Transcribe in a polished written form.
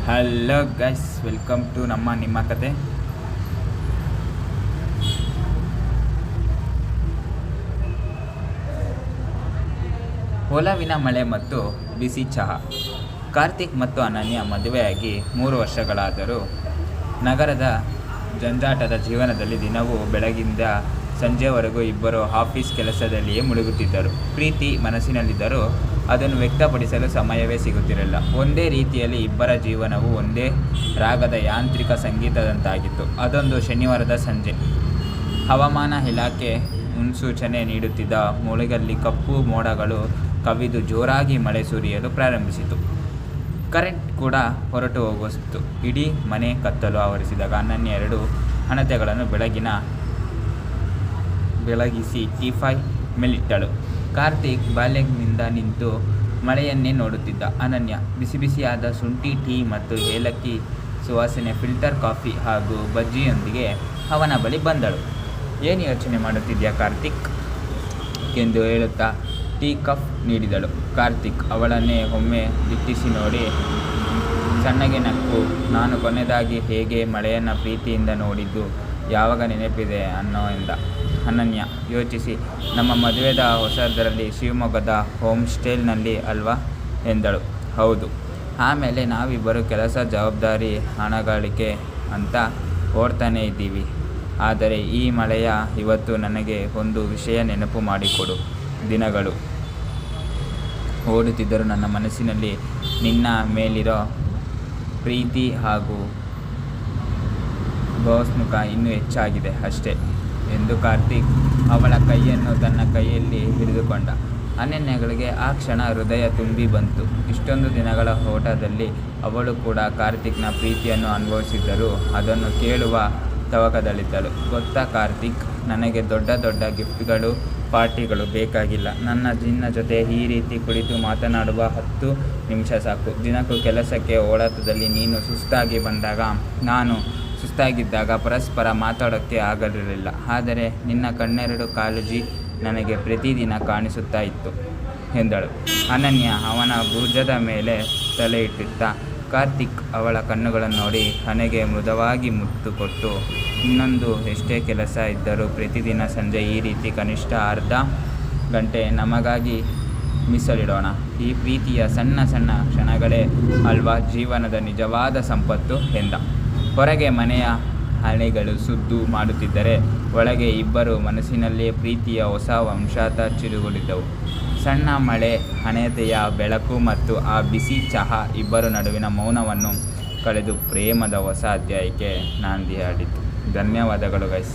Hello guys, welcome to ನಿಮ್ಮ ಕತೆ. ಒಲವಿನ ಮಳೆ ಮತ್ತು ಬಿಸಿ ಚಹಾ. ಕಾರ್ತಿಕ್ ಮತ್ತು ಅನನ್ಯ ಮದುವೆಯಾಗಿ 3 ವರ್ಷಗಳಾದರೂ ನಗರದ ಜಂಜಾಟದ ಜೀವನದಲ್ಲಿ ದಿನವೂ ಬೆಳಗಿಂದ ಸಂಜೆವರೆಗೂ ಇಬ್ಬರು ಆಫೀಸ್ ಕೆಲಸದಲ್ಲಿಯೇ ಮುಳುಗುತ್ತಿದ್ದರು. ಪ್ರೀತಿ ಮನಸ್ಸಿನಲ್ಲಿದ್ದರೂ ಅದನ್ನು ವ್ಯಕ್ತಪಡಿಸಲು ಸಮಯವೇ ಸಿಗುತ್ತಿರಲಿಲ್ಲ. ಒಂದೇ ರೀತಿಯಲ್ಲಿ ಇಬ್ಬರ ಜೀವನವು ಒಂದೇ ರಾಗದ ಯಾಂತ್ರಿಕ ಸಂಗೀತದಂತಾಗಿತ್ತು. ಅದೊಂದು ಶನಿವಾರದ ಸಂಜೆ. ಹವಾಮಾನ ಇಲಾಖೆ ಮುನ್ಸೂಚನೆ ನೀಡುತ್ತಿದ್ದ ಮುಳುಗಲ್ಲಿ ಕಪ್ಪು ಮೋಡಗಳು ಕವಿದು ಜೋರಾಗಿ ಮಳೆ ಸುರಿಯಲು ಪ್ರಾರಂಭಿಸಿತು. ಕರೆಂಟ್ ಕೂಡ ಹೊರಟು ಹೋಗುತ್ತಿತ್ತು. ಇಡೀ ಮನೆ ಕತ್ತಲು ಆವರಿಸಿದಾಗ ಅನನ್ಯ 2 ಹಣತೆಗಳನ್ನು ಬೆಳಗಿಸಿ ಟೀಫೈ ಮೇಲಿಟ್ಟಳು. ಕಾರ್ತಿಕ್ ಬಾಲ್ಯನಿಂದ ನಿಂತು ಮಳೆಯನ್ನೇ ನೋಡುತ್ತಿದ್ದ. ಅನನ್ಯ ಬಿಸಿಬಿಸಿಯಾದ ಶುಂಠಿ ಟೀ ಮತ್ತು ಏಲಕ್ಕಿ ಸುವಾಸನೆ ಫಿಲ್ಟರ್ ಕಾಫಿ ಹಾಗೂ ಬಜ್ಜಿಯೊಂದಿಗೆ ಅವನ ಬಳಿ ಬಂದಳು. ಏನು ಯೋಚನೆ ಮಾಡುತ್ತಿದ್ಯಾ ಕಾರ್ತಿಕ್ ಎಂದು ಹೇಳುತ್ತಾ ಟೀ ಕಪ್ ನೀಡಿದಳು. ಕಾರ್ತಿಕ್ ಅವಳನ್ನೇ ಒಮ್ಮೆ ದಿಟ್ಟಿಸಿ ನೋಡಿ ಸಣ್ಣಗೆ ನಕ್ಕು, ನಾನು ಕೊನೆಯದಾಗಿ ಹೇಗೆ ಮಳೆಯನ್ನು ಪ್ರೀತಿಯಿಂದ ನೋಡಿದ್ದು ಯಾವಾಗ ನೆನಪಿದೆ ಎಂದ. ಅನನ್ಯ ಯೋಚಿಸಿ, ನಮ್ಮ ಮದುವೆದ ಹೊಸದರಲ್ಲಿ ಶಿವಮೊಗ್ಗದ ಹೋಮ್ ಸ್ಟೇನಲ್ಲಿ ಅಲ್ವಾ ಎಂದಳು. ಹೌದು. ಆಮೇಲೆ ನಾವಿಬ್ಬರು ಕೆಲಸ, ಜವಾಬ್ದಾರಿ, ಹಣಗಳಿಕೆ ಅಂತ ಓಡ್ತಾನೇ ಇದ್ದೀವಿ. ಆದರೆ ಈ ಮಳೆಯ ಇವತ್ತು ನನಗೆ ಒಂದು ವಿಷಯ ನೆನಪು ಮಾಡಿಕೊಡು. ದಿನಗಳು ಓಡುತ್ತಿದ್ದರೂ ನನ್ನ ಮನಸ್ಸಿನಲ್ಲಿ ನಿನ್ನ ಮೇಲಿರೋ ಪ್ರೀತಿ ಹಾಗೂ ಭಾವಸ್ಮುಖ ಇನ್ನೂ ಹೆಚ್ಚಾಗಿದೆ ಅಷ್ಟೇ ಎಂದು ಕಾರ್ತಿಕ್ ಅವಳ ಕೈಯನ್ನು ತನ್ನ ಕೈಯಲ್ಲಿ ಹಿಡಿದುಕೊಂಡ. ಅನನ್ಯಗಳಿಗೆ ಆ ಕ್ಷಣ ಹೃದಯ ತುಂಬಿ ಬಂತು. ಇಷ್ಟೊಂದು ದಿನಗಳ ಓಟದಲ್ಲಿ ಅವಳು ಕೂಡ ಕಾರ್ತಿಕ್ನ ಪ್ರೀತಿಯನ್ನು ಅನುಭವಿಸಿದ್ದರೂ ಅದನ್ನು ಕೇಳುವ ತವಕದಲ್ಲಿದ್ದಳು. ಗೊತ್ತಾ ಕಾರ್ತಿಕ್, ನನಗೆ ದೊಡ್ಡ ದೊಡ್ಡ ಗಿಫ್ಟ್ಗಳು, ಪಾರ್ಟಿಗಳು ಬೇಕಾಗಿಲ್ಲ. ನಿನ್ನ ಜೊತೆ ಈ ರೀತಿ ಕುಳಿತು ಮಾತನಾಡುವ 10 ನಿಮಿಷ ಸಾಕು. ದಿನಕ್ಕೂ ಕೆಲಸಕ್ಕೆ ಓಡಾಟದಲ್ಲಿ ನೀನು ಸುಸ್ತಾಗಿ ಬಂದಾಗ, ನಾನು ಸುಸ್ತಾಗಿದ್ದಾಗ ಪರಸ್ಪರ ಮಾತಾಡೋಕ್ಕೆ ಆಗಲಿರಲಿಲ್ಲ. ಆದರೆ ನಿನ್ನ ಕಣ್ಣೆರಡು ಕಾಳಜಿ ನನಗೆ ಪ್ರತಿದಿನ ಕಾಣಿಸುತ್ತಾ ಇತ್ತು ಎಂದಳು. ಅನನ್ಯ ಅವನ ಭುಜದ ಮೇಲೆ ತಲೆ ಇಟ್ಟಿದ್ದ. ಕಾರ್ತಿಕ್ ಅವಳ ಕಣ್ಣುಗಳನ್ನು ನೋಡಿ ಹಣೆಗೆ ಮೃದುವಾಗಿ ಮುತ್ತು ಕೊಟ್ಟು, ಇನ್ನೊಂದು ಎಷ್ಟೇ ಕೆಲಸ ಇದ್ದರೂ ಪ್ರತಿದಿನ ಸಂಜೆ ಈ ರೀತಿ ಕನಿಷ್ಠ ಅರ್ಧ ಗಂಟೆ ನಮಗಾಗಿ ಮೀಸಲಿಡೋಣ. ಈ ಪ್ರೀತಿಯ ಸಣ್ಣ ಸಣ್ಣ ಕ್ಷಣಗಳೇ ಅಲ್ವಾ ಜೀವನದ ನಿಜವಾದ ಸಂಪತ್ತು ಎಂದ. ಹೊರಗೆ ಮನೆಯ ಹಣೆಗಳು ಸುದ್ದು ಮಾಡುತ್ತಿದ್ದರೆ ಒಳಗೆ ಇಬ್ಬರು ಮನಸ್ಸಿನಲ್ಲೇ ಪ್ರೀತಿಯ ಹೊಸ ವಂಶಾತ ಚಿರುಗುಳಿದವು. ಸಣ್ಣ ಮಳೆ, ಹಣತೆಯ ಬೆಳಕು ಮತ್ತು ಆ ಬಿಸಿ ಚಹಾ ಇಬ್ಬರ ನಡುವಿನ ಮೌನವನ್ನು ಕಳೆದು ಪ್ರೇಮದ ಹೊಸ ಅಧ್ಯಾಯಕ್ಕೆ ನಾಂದಿ ಹಾಡಿತು. ಧನ್ಯವಾದಗಳು ಗೈಸ್.